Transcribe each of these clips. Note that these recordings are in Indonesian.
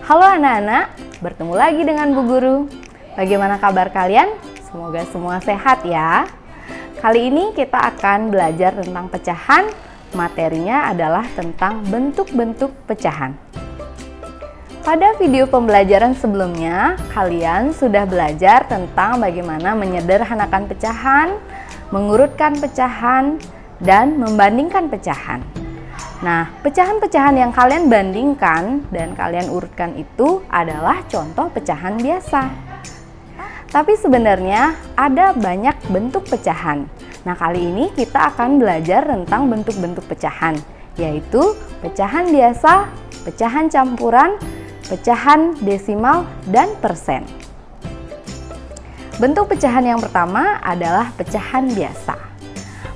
Halo anak-anak, bertemu lagi dengan Bu Guru. Bagaimana kabar kalian? Semoga semua sehat ya. Kali ini kita akan belajar tentang pecahan. Materinya adalah tentang bentuk-bentuk pecahan. Pada video pembelajaran sebelumnya, kalian sudah belajar tentang bagaimana menyederhanakan pecahan, mengurutkan pecahan, dan membandingkan pecahan. Nah, pecahan-pecahan yang kalian bandingkan dan kalian urutkan itu adalah contoh pecahan biasa. Tapi sebenarnya ada banyak bentuk pecahan. Nah, kali ini kita akan belajar tentang bentuk-bentuk pecahan, yaitu pecahan biasa, pecahan campuran, pecahan desimal, dan persen. Bentuk pecahan yang pertama adalah pecahan biasa.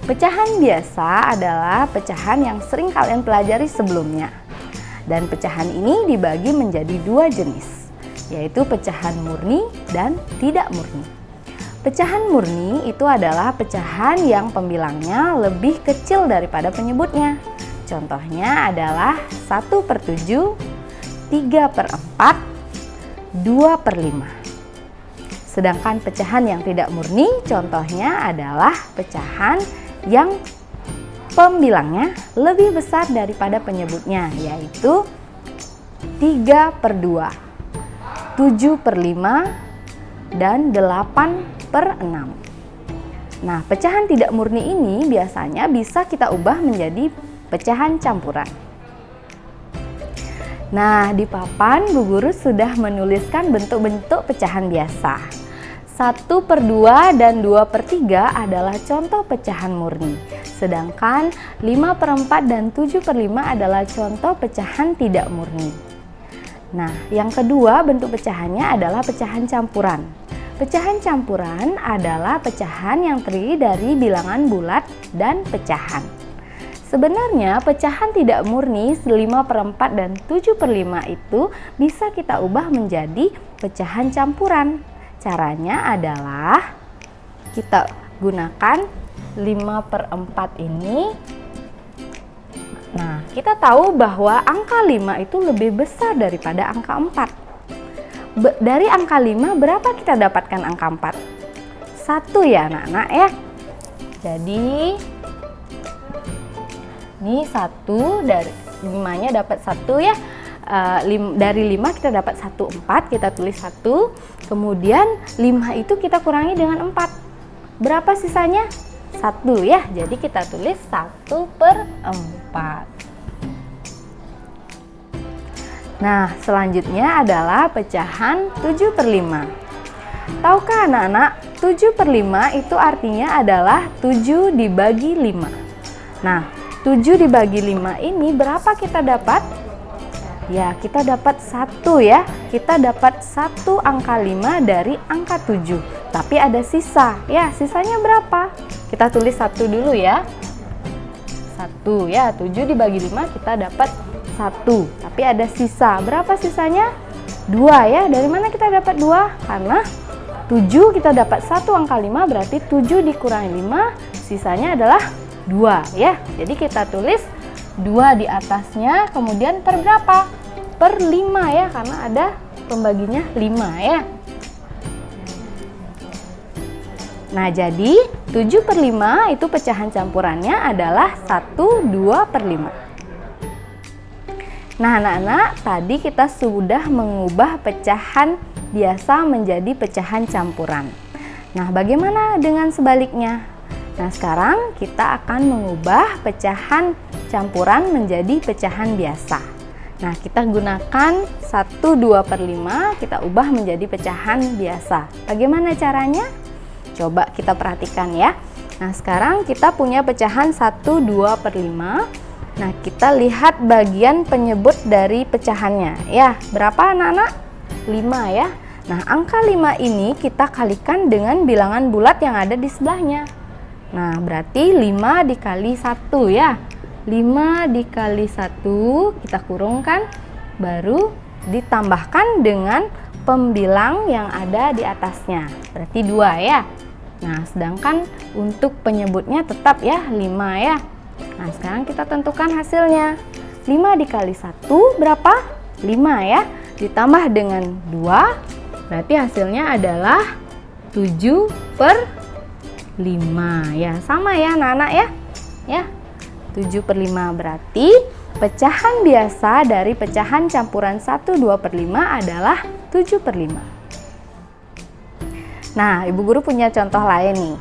Pecahan biasa adalah pecahan yang sering kalian pelajari sebelumnya. Dan pecahan ini dibagi menjadi dua jenis, yaitu pecahan murni dan tidak murni. Pecahan murni itu adalah pecahan yang pembilangnya lebih kecil daripada penyebutnya. Contohnya adalah 1/7, 3/4, 2/5. Sedangkan pecahan yang tidak murni contohnya adalah pecahan yang pembilangnya lebih besar daripada penyebutnya, yaitu 3/2, 7/5, dan 8/6. Nah, pecahan tidak murni ini biasanya bisa kita ubah menjadi pecahan campuran. Nah, di papan Bu Guru sudah menuliskan bentuk-bentuk pecahan biasa. 1/2 dan 2/3 adalah contoh pecahan murni. Sedangkan 5/4 dan 7/5 adalah contoh pecahan tidak murni. Nah, yang kedua bentuk pecahannya adalah pecahan campuran. Pecahan campuran adalah pecahan yang terdiri dari bilangan bulat dan pecahan. Sebenarnya pecahan tidak murni 5/4 dan 7/5 itu bisa kita ubah menjadi pecahan campuran. Caranya adalah kita gunakan 5/4 ini. Nah, kita tahu bahwa angka 5 itu lebih besar daripada angka 4. Dari angka 5 berapa kita dapatkan angka 4? 1 ya anak-anak ya. Jadi ini 1 dari 5-nya dapat 1 ya. Dari 5 kita dapat 1/4, kita tulis 1. Kemudian 5 itu kita kurangi dengan 4. Berapa sisanya? 1 ya. Jadi kita tulis 1/4. Nah, selanjutnya adalah pecahan 7/5. Tahukah anak-anak, 7/5 itu artinya adalah 7 dibagi 5. Nah, 7 dibagi 5 ini berapa kita dapat? Ya, kita dapat 1 ya. Kita dapat 1 angka 5 dari angka 7. Tapi ada sisa. Ya, sisanya berapa? Kita tulis 1 dulu ya. 1 ya, 7 dibagi 5 kita dapat 1. Tapi ada sisa. Berapa sisanya? 2 ya. Dari mana kita dapat 2? Karena 7 kita dapat 1 angka 5, berarti 7 dikurangi 5, sisanya adalah 2 ya. Jadi kita tulis 2 di atasnya, kemudian per berapa? Per 5 ya, karena ada pembaginya 5 ya. Nah, jadi 7/5 itu pecahan campurannya adalah 1, 2/5. Nah, anak-anak, tadi kita sudah mengubah pecahan biasa menjadi pecahan campuran. Nah, bagaimana dengan sebaliknya? Nah, sekarang kita akan mengubah pecahan campuran menjadi pecahan biasa. Nah, kita gunakan 1, 2/5, kita ubah menjadi pecahan biasa. Bagaimana caranya? Coba kita perhatikan ya. Nah, sekarang kita punya pecahan 1, 2/5. Nah, kita lihat bagian penyebut dari pecahannya. Ya, berapa anak-anak? 5 ya. Nah, angka 5 ini kita kalikan dengan bilangan bulat yang ada di sebelahnya. Nah, berarti 5 dikali 1 ya. 5 dikali 1 kita kurungkan, baru ditambahkan dengan pembilang yang ada di atasnya. Berarti 2 ya. Nah, sedangkan untuk penyebutnya tetap ya 5 ya. Nah, sekarang kita tentukan hasilnya. 5 dikali 1 berapa? 5 ya. ditambah dengan 2, berarti hasilnya adalah 7/5. Ya, sama ya anak-anak ya. Ya, 7/5 berarti pecahan biasa dari pecahan campuran 1, 2/5 adalah 7/5. Nah, Ibu Guru punya contoh lain nih,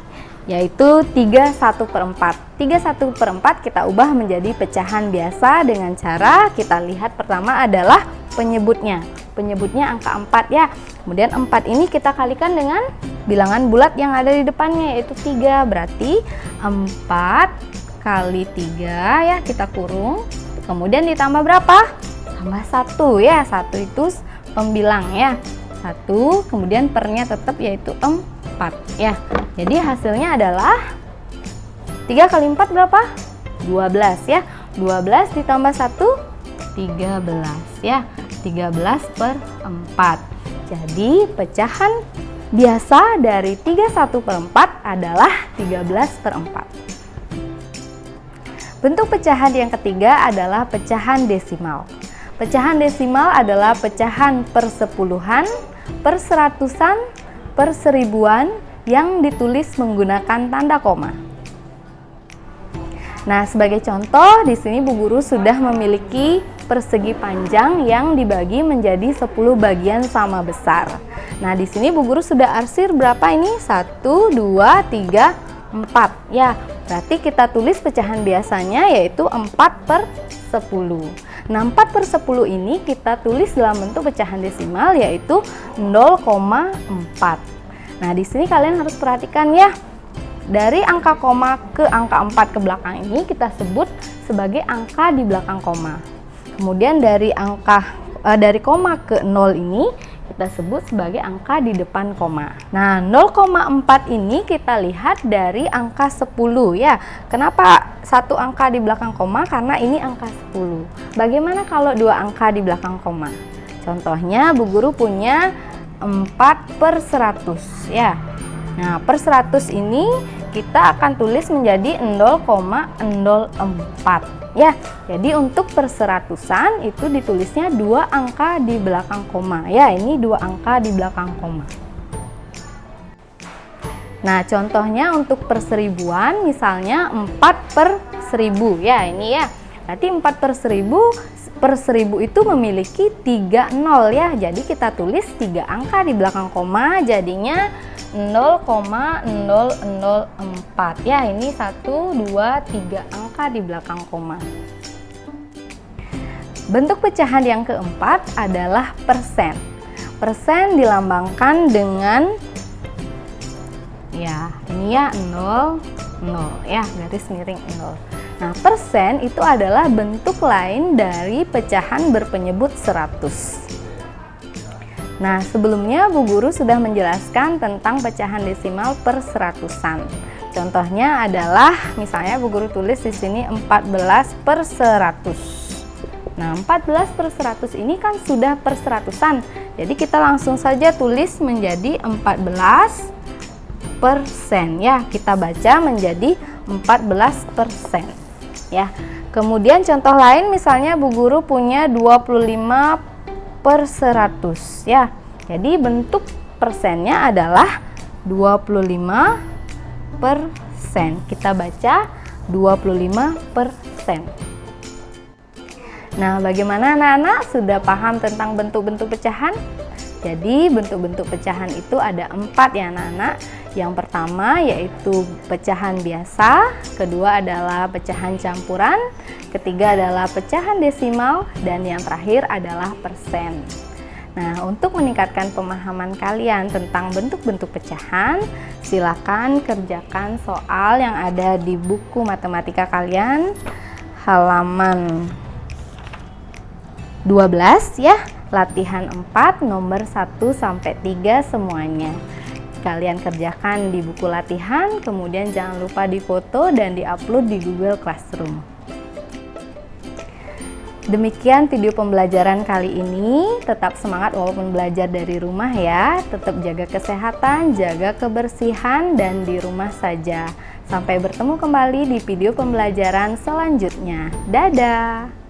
yaitu 3/1/4. 3/1/4 kita ubah menjadi pecahan biasa dengan cara kita lihat pertama adalah penyebutnya. Penyebutnya angka 4 ya. Kemudian 4 ini kita kalikan dengan bilangan bulat yang ada di depannya, yaitu 3. Berarti 4 kali 3 ya, kita kurung. Kemudian ditambah berapa? Tambah 1 ya. 1 itu pembilang ya. 1, kemudian pernya tetap yaitu 4 ya. Jadi hasilnya adalah 3 kali 4 berapa? 12 ya. 12 ditambah 1, 13 ya. 13/4. Jadi pecahan biasa dari 3/1/4 adalah 13/4. Bentuk pecahan yang ketiga adalah pecahan desimal. Pecahan desimal adalah pecahan persepuluhan, perseratusan, perseribuan yang ditulis menggunakan tanda koma. Nah, sebagai contoh, di sini Bu Guru sudah memiliki persegi panjang yang dibagi menjadi 10 bagian sama besar. Nah, di sini Bu Guru sudah arsir berapa ini? 1, 2, 3, 4 ya. Berarti kita tulis pecahan biasanya yaitu 4/10. Nah, 4/10 ini kita tulis dalam bentuk pecahan desimal yaitu 0,4. Nah, di sini kalian harus perhatikan ya. Dari angka koma ke angka 4 ke belakang ini kita sebut sebagai angka di belakang koma. Kemudian dari koma ke 0 ini kita sebut sebagai angka di depan koma. Nah, 0,4 ini kita lihat dari angka 10 ya. Kenapa satu angka di belakang koma? Karena ini angka 10. Bagaimana kalau dua angka di belakang koma? Contohnya Bu Guru punya 4/100 ya. Nah, per 100 ini kita akan tulis menjadi 0,04 ya. Jadi untuk perseratusan itu ditulisnya 2 angka di belakang koma ya. Ini 2 angka di belakang koma. Nah, contohnya untuk perseribuan misalnya 4/1000 ya, ini ya. Berarti 4/1000 itu memiliki 3 nol ya. Jadi kita tulis 3 angka di belakang koma jadinya 0,004 ya. Ini 1, 2, 3 angka di belakang koma. Bentuk pecahan yang keempat adalah persen. Persen dilambangkan dengan ya, ini ya 0, 0 ya, garis miring 0. Nah, persen itu adalah bentuk lain dari pecahan berpenyebut 100. Nah, sebelumnya Bu Guru sudah menjelaskan tentang pecahan desimal per seratusan. Contohnya adalah misalnya Bu Guru tulis di sini 14/100. Nah, 14/100 ini kan sudah per seratusan. Jadi kita langsung saja tulis menjadi 14% ya. Kita baca menjadi 14% ya. Kemudian contoh lain misalnya Bu Guru punya 25/100 ya. Jadi bentuk persennya adalah 25%. Kita baca 25%. Nah, bagaimana anak-anak? Sudah paham tentang bentuk-bentuk pecahan? Jadi bentuk-bentuk pecahan itu ada 4 ya anak-anak. Yang pertama yaitu pecahan biasa, kedua adalah pecahan campuran, ketiga adalah pecahan desimal, dan yang terakhir adalah persen. Nah, untuk meningkatkan pemahaman kalian tentang bentuk-bentuk pecahan, silakan kerjakan soal yang ada di buku matematika kalian halaman 12 ya, latihan 4 nomor 1 sampai 3 semuanya. Kalian kerjakan di buku latihan, kemudian jangan lupa difoto dan diupload di Google Classroom. Demikian video pembelajaran kali ini. Tetap semangat walaupun belajar dari rumah ya. Tetap jaga kesehatan, jaga kebersihan, dan di rumah saja. Sampai bertemu kembali di video pembelajaran selanjutnya. Dadah!